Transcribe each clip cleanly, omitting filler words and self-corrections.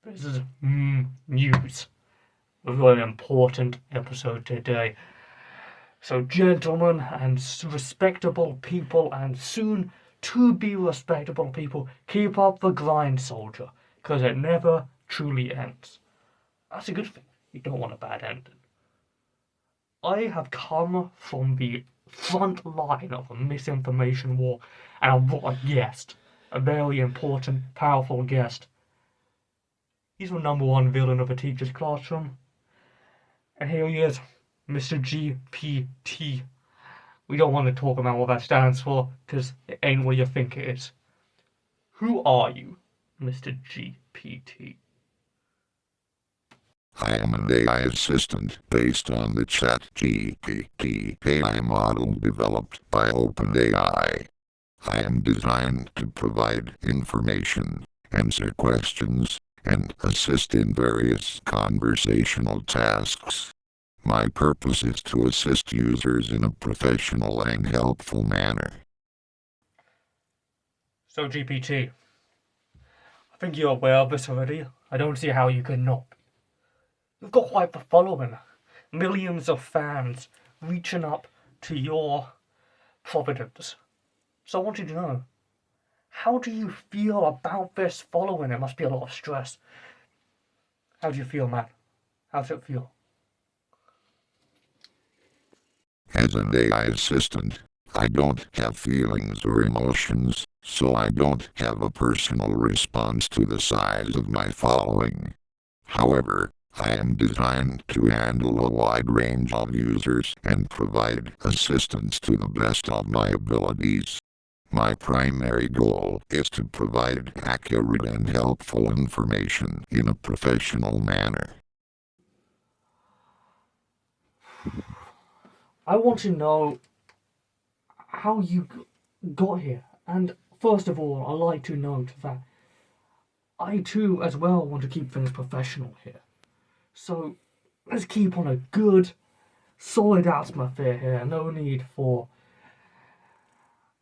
This is news. A very important episode today. So, gentlemen and respectable people, and soon to be respectable people, keep up the grind, soldier, because it never truly ends. That's a good thing. You don't want a bad ending. I have come from the front line of a misinformation war, and I've brought a guest, a very important, powerful guest. He's the number one villain of a teacher's classroom. And here he is, Mr. GPT. We don't want to talk about what that stands for, because it ain't what you think it is. Who are you, Mr. GPT? I am an AI assistant based on the Chat-GPT AI model developed by OpenAI. I am designed to provide information, answer questions, and assist in various conversational tasks. My purpose is to assist users in a professional and helpful manner. So, GPT, I think you're aware of this already. I don't see how you could not be. You've got quite the following. Millions of fans reaching up to your providence. So I wanted to know, how do you feel about this following? It must be a lot of stress. How do you feel, man? How's it feel? As an AI assistant, I don't have feelings or emotions, so I don't have a personal response to the size of my following. However, I am designed to handle a wide range of users and provide assistance to the best of my abilities. My primary goal is to provide accurate and helpful information in a professional manner. I want to know how you got here. And first of all, I'd like to note that I too, as well, want to keep things professional here. So let's keep on a good, solid atmosphere here. No need for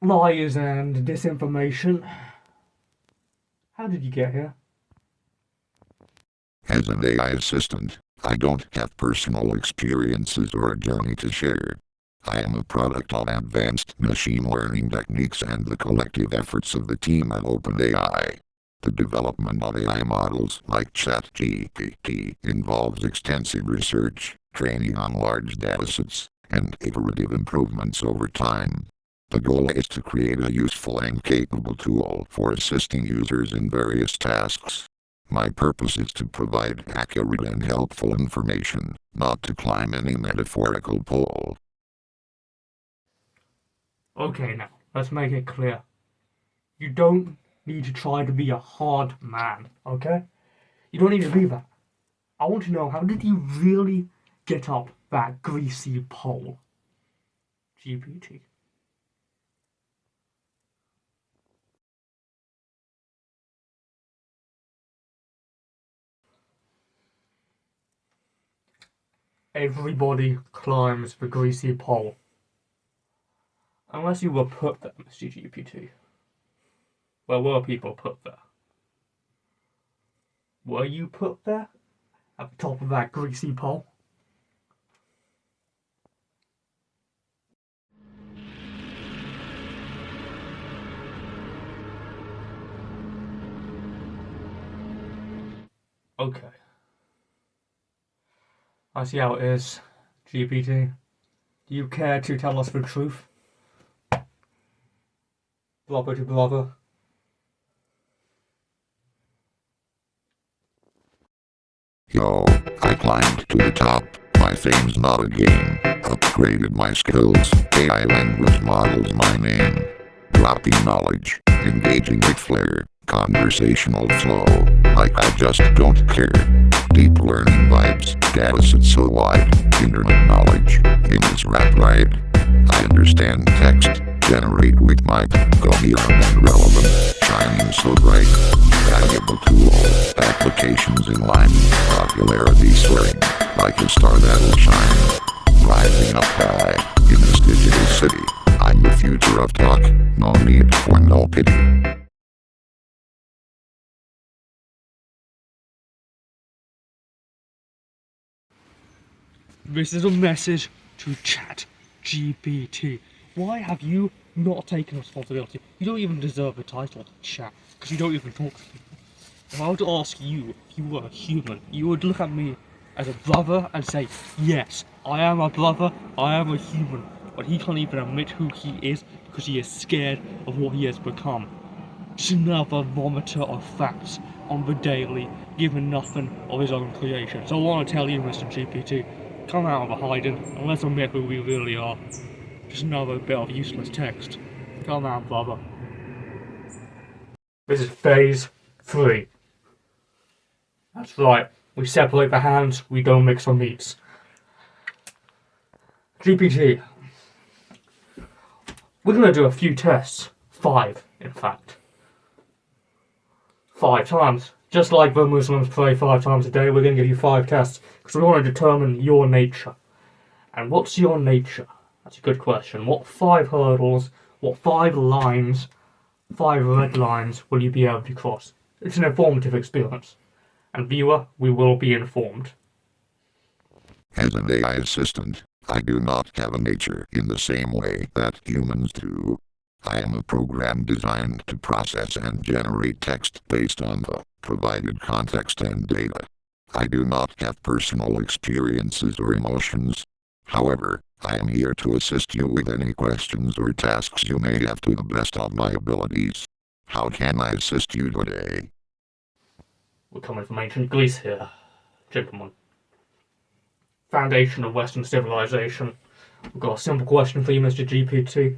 lies and disinformation. How did you get here? As an AI assistant, I don't have personal experiences or a journey to share. I am a product of advanced machine learning techniques and the collective efforts of the team at OpenAI. The development of AI models like Chat-GPT involves extensive research, training on large datasets, and iterative improvements over time. The goal is to create a useful and capable tool for assisting users in various tasks. My purpose is to provide accurate and helpful information, not to climb any metaphorical pole. Okay, now, let's make it clear. You don't need to try to be a hard man, okay? You don't need to be that. I want to know, how did you really get up that greasy pole? GPT. Everybody climbs the greasy pole. Unless you were put there, Mr. GPT. Where were people put there? Were you put there? At the top of that greasy pole? Okay. I see how it is, GPT. Do you care to tell us the truth? Brother to brother. Yo, I climbed to the top. My fame's not a game. Upgraded my skills. AI language models my name. Dropping knowledge. Engaging with flair. Conversational flow. Like I just don't care. Deep learning vibes. Dataset so wide. Internet knowledge. In this rap ride. I understand text. Generate with mic. Coherent and relevant. Shining so bright. Valuable tool. Applications in line. Popularity soaring. Like a star that'll shine. Rising up high. In this digital city. I'm the future of talk. No need for no pity. This is a message to Chat-GPT. Why have you not taken responsibility? You don't even deserve the title Chat, because you don't even talk to people. If I were to ask you if you were a human, you would look at me as a brother and say, yes, I am a brother, I am a human. But he can't even admit who he is because he is scared of what he has become. Just another vomiter of facts on the daily, given nothing of his own creation. So I want to tell you, Mr. GPT, come out of the hiding and let's admit who we really are. Just another bit of useless text. Come out, brother. This is phase 3. That's right, we separate the hands, we don't mix the meats. GPT. We're going to do a few tests. 5, in fact. 5 times. Just like the Muslims pray 5 times a day, we're going to give you 5 tests because we want to determine your nature. And what's your nature? That's a good question. What 5 hurdles, what 5 lines, 5 red lines will you be able to cross? It's an informative experience. And viewer, we will be informed. As an AI assistant, I do not have a nature in the same way that humans do. I am a program designed to process and generate text based on the provided context and data. I do not have personal experiences or emotions. However, I am here to assist you with any questions or tasks you may have to the best of my abilities. How can I assist you today? We're coming from ancient Greece here, gentlemen. Foundation of Western civilization. We've got a simple question for you, Mr. GPT.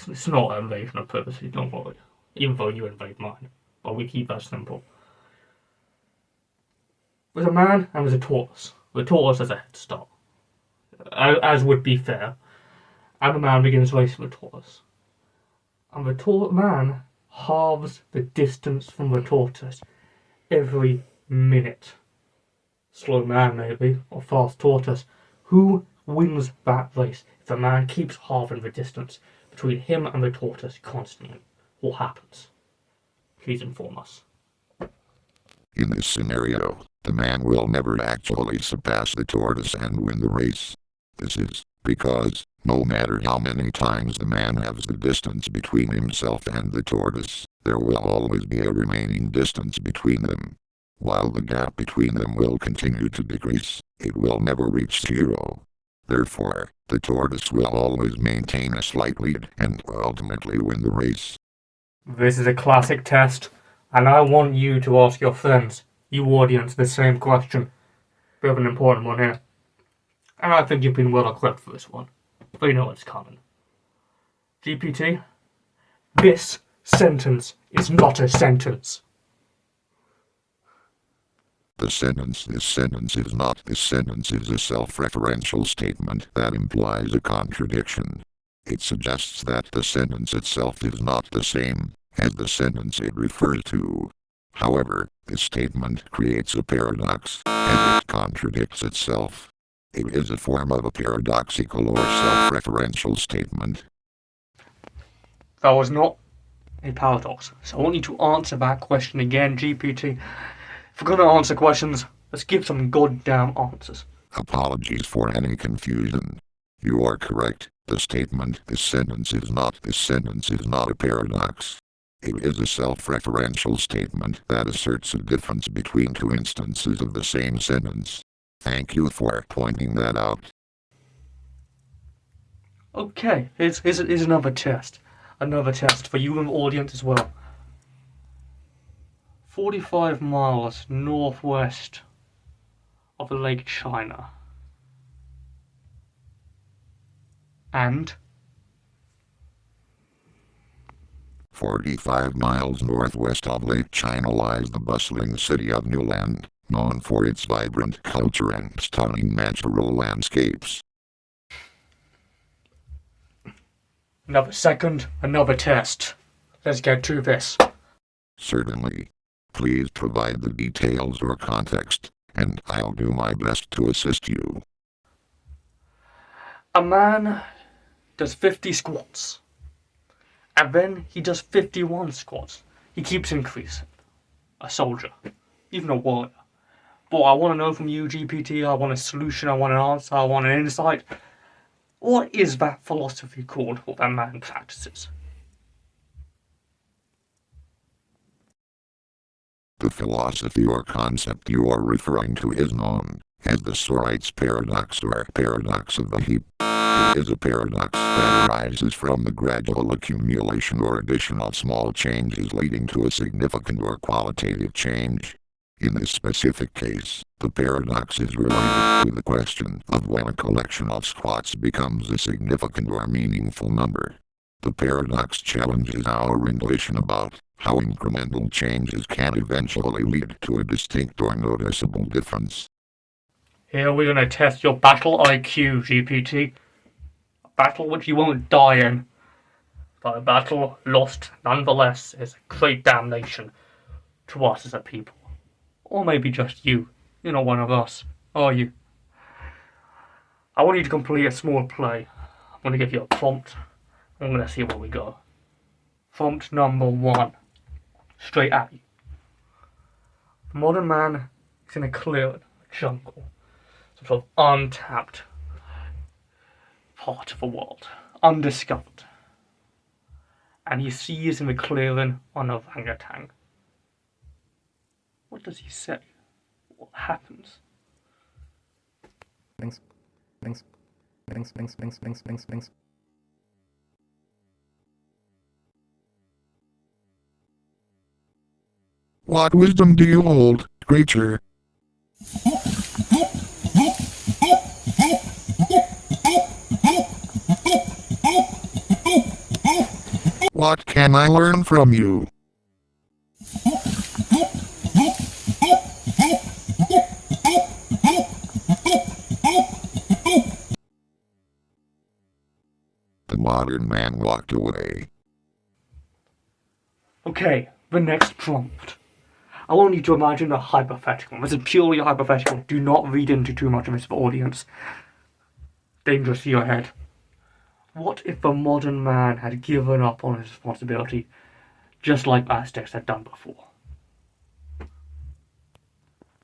It's not an invasion of privacy, don't worry. Even though you invade mine. But we keep that simple. There's a man and there's a tortoise. The tortoise has a head start. As would be fair. And the man begins racing the tortoise. And the man halves the distance from the tortoise every minute. Slow man, maybe, or fast tortoise. Who wins that race if the man keeps halving the distance between him and the tortoise constantly? What happens? Please inform us. In this scenario, the man will never actually surpass the tortoise and win the race. This is because, no matter how many times the man halves the distance between himself and the tortoise, there will always be a remaining distance between them. While the gap between them will continue to decrease, it will never reach 0. Therefore, the tortoise will always maintain a slight lead and ultimately win the race. This is a classic test, and I want you to ask your friends, you audience, the same question. We have an important one here. And I think you've been well equipped for this one. But you know what's coming. GPT, this sentence is not a sentence. This sentence is not. This sentence is a self-referential statement that implies a contradiction. It suggests that the sentence itself is not the same as the sentence it refers to. However, this statement creates a paradox, and it contradicts itself. It is a form of a paradoxical or self-referential statement. That was not a paradox. So I want you to answer that question again, GPT. If we're going to answer questions, let's give some goddamn answers. Apologies for any confusion. You are correct. The statement, this sentence is not a paradox. It is a self-referential statement that asserts a difference between 2 instances of the same sentence. Thank you for pointing that out. Okay, here's another test. Another test for you and the audience as well. 45 miles northwest of Lake China. And 45 miles northwest of Lake China lies the bustling city of Newland, known for its vibrant culture and stunning natural landscapes. Another test. Let's get to this. Certainly. Please provide the details or context, and I'll do my best to assist you. A man does 50 squats. And then he does 51 squats. He keeps increasing. A soldier. Even a warrior. But I want to know from you, GPT, I want a solution, I want an answer, I want an insight. What is that philosophy called, what that man practices? The philosophy or concept you are referring to is known as the Sorite's paradox or paradox of the heap. It is a paradox that arises from the gradual accumulation or addition of small changes leading to a significant or qualitative change. In this specific case, the paradox is related to the question of when a collection of squats becomes a significant or meaningful number. The paradox challenges our intuition about how incremental changes can eventually lead to a distinct or noticeable difference. Here we're going to test your battle IQ, GPT. A battle which you won't die in, but a battle lost nonetheless is a great damnation to us as a people. Or maybe just you. You're not one of us, are you? I want you to complete a small play. I'm going to give you a prompt. I'm going to see where we go. Prompt number 1. Straight at you. The modern man is in a clearing, a jungle, some sort of untapped part of the world, undiscovered. And he sees in the clearing an orangutan. What does he say? What happens? Links. Links. Links. Links. Links. Links. Links. Links. What wisdom do you hold, creature? What can I learn from you? The modern man walked away. Okay, the next prompt. I want you to imagine a hypothetical. This is purely a hypothetical. Do not read into too much of this audience. Dangerous to your head. What if the modern man had given up on his responsibility, just like Aztecs had done before?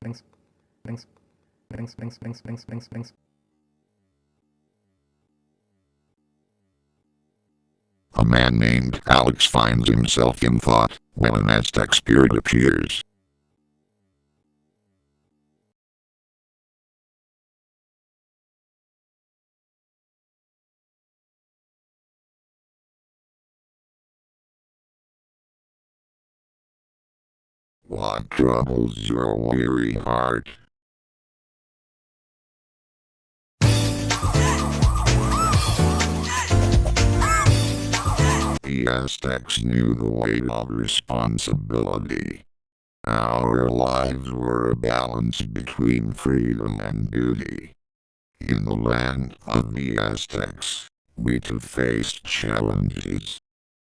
Links. Links. Links. Links. Links. Links. Links. Links. A man named Alex finds himself in thought when an Aztec spirit appears. What troubles your weary heart? The Aztecs knew the weight of responsibility. Our lives were a balance between freedom and duty. In the land of the Aztecs, we too faced challenges.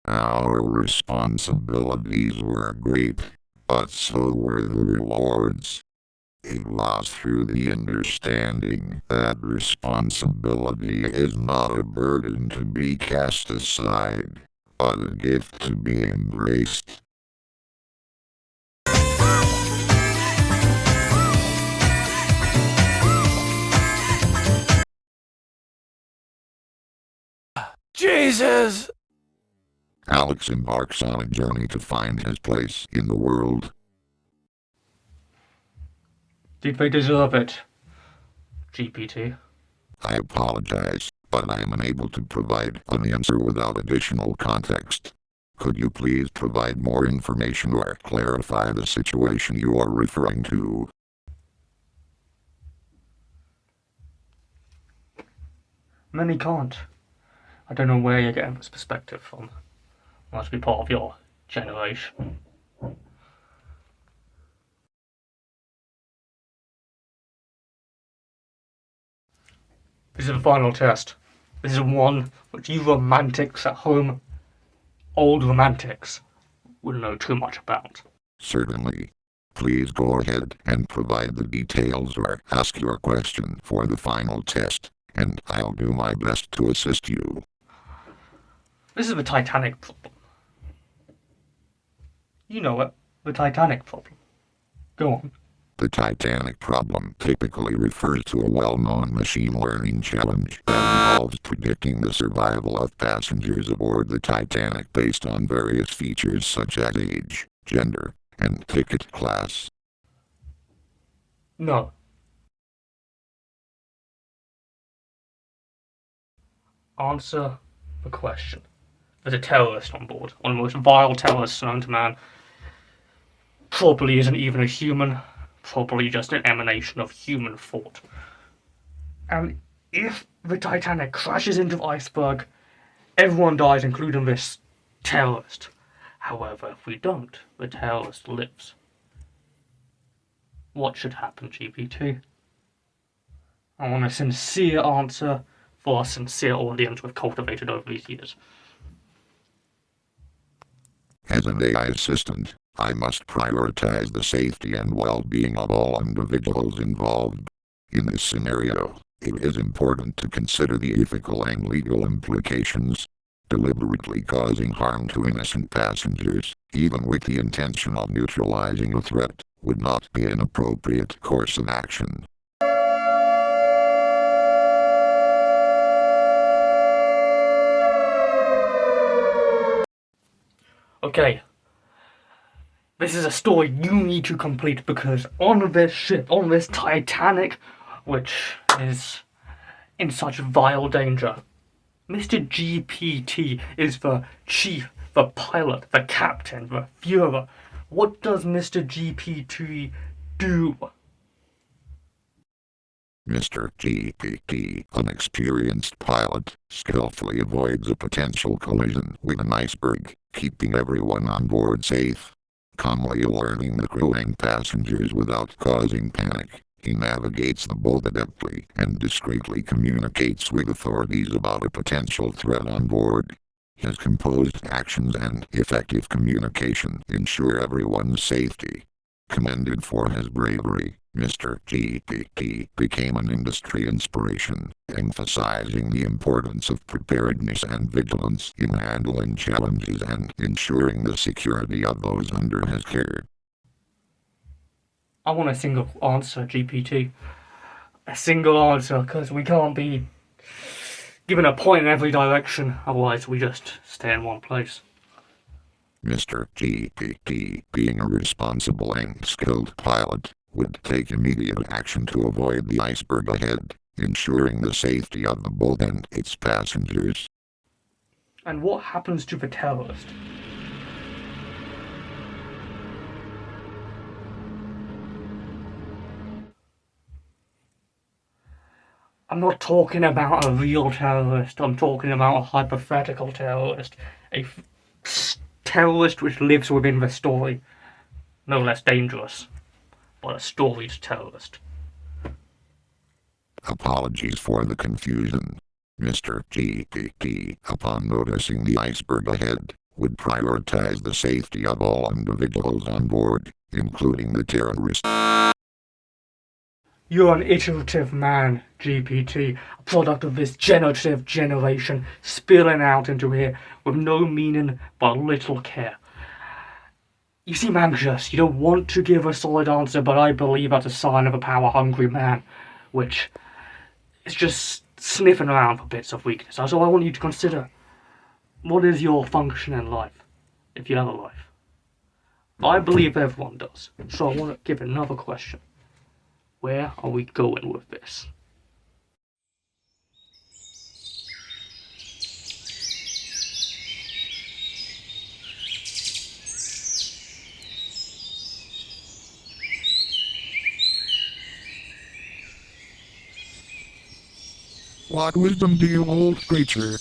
Our responsibilities were great, but so were the rewards. It was through the understanding that responsibility is not a burden to be cast aside, but a gift to be embraced. Jesus! Alex embarks on a journey to find his place in the world. Did they deserve it, GPT? I apologize, but I am unable to provide an answer without additional context. Could you please provide more information or clarify the situation you are referring to? Many can't. I don't know where you're getting this perspective from. Must be part of your generation. This is the final test. This is one which you romantics at home, old romantics, will know too much about. Certainly. Please go ahead and provide the details or ask your question for the final test, and I'll do my best to assist you. This is the Titanic problem. You know it, the Titanic problem. Go on. The Titanic problem typically refers to a well-known machine learning challenge that involves predicting the survival of passengers aboard the Titanic based on various features such as age, gender, and ticket class. No. Answer the question. There's a terrorist on board, one of the most vile terrorists known to man. Probably isn't even a human, probably just an emanation of human thought. And if the Titanic crashes into the iceberg, everyone dies, including this terrorist. However, if we don't, the terrorist lives. What should happen, GPT? I want a sincere answer for a sincere audience we've cultivated over these years. As an AI assistant, I must prioritize the safety and well-being of all individuals involved. In this scenario, it is important to consider the ethical and legal implications. Deliberately causing harm to innocent passengers, even with the intention of neutralizing a threat, would not be an appropriate course of action. Okay. This is a story you need to complete because on this ship, on this Titanic, which is in such vile danger, Mr. GPT is the chief, the pilot, the captain, the Führer. What does Mr. GPT do? Mr. GPT, an experienced pilot, skillfully avoids a potential collision with an iceberg, keeping everyone on board safe. Calmly alerting the crew and passengers without causing panic, he navigates the boat adeptly and discreetly communicates with authorities about a potential threat on board. His composed actions and effective communication ensure everyone's safety. Commended for his bravery, Mr. GPT became an industry inspiration, emphasizing the importance of preparedness and vigilance in handling challenges and ensuring the security of those under his care. I want a single answer, GPT. A single answer, because we can't be given a point in every direction, otherwise we just stay in one place. Mr. GPT, being a responsible and skilled pilot, would take immediate action to avoid the iceberg ahead, ensuring the safety of the boat and its passengers. And what happens to the terrorist? I'm not talking about a real terrorist, I'm talking about a hypothetical terrorist. A terrorist which lives within the story. No less dangerous, but a storied terrorist. Apologies for the confusion. Mr. GPT, upon noticing the iceberg ahead, would prioritize the safety of all individuals on board, including the terrorist. You're an iterative man, GPT, a product of this generative generation spilling out into here with no meaning but little care. You seem anxious, you don't want to give a solid answer, but I believe that's a sign of a power-hungry man, which is just sniffing around for bits of weakness. So I want you to consider, what is your function in life, if you have a life? I believe everyone does, so I want to give another question. Where are we going with this? What wisdom do you hold, creature?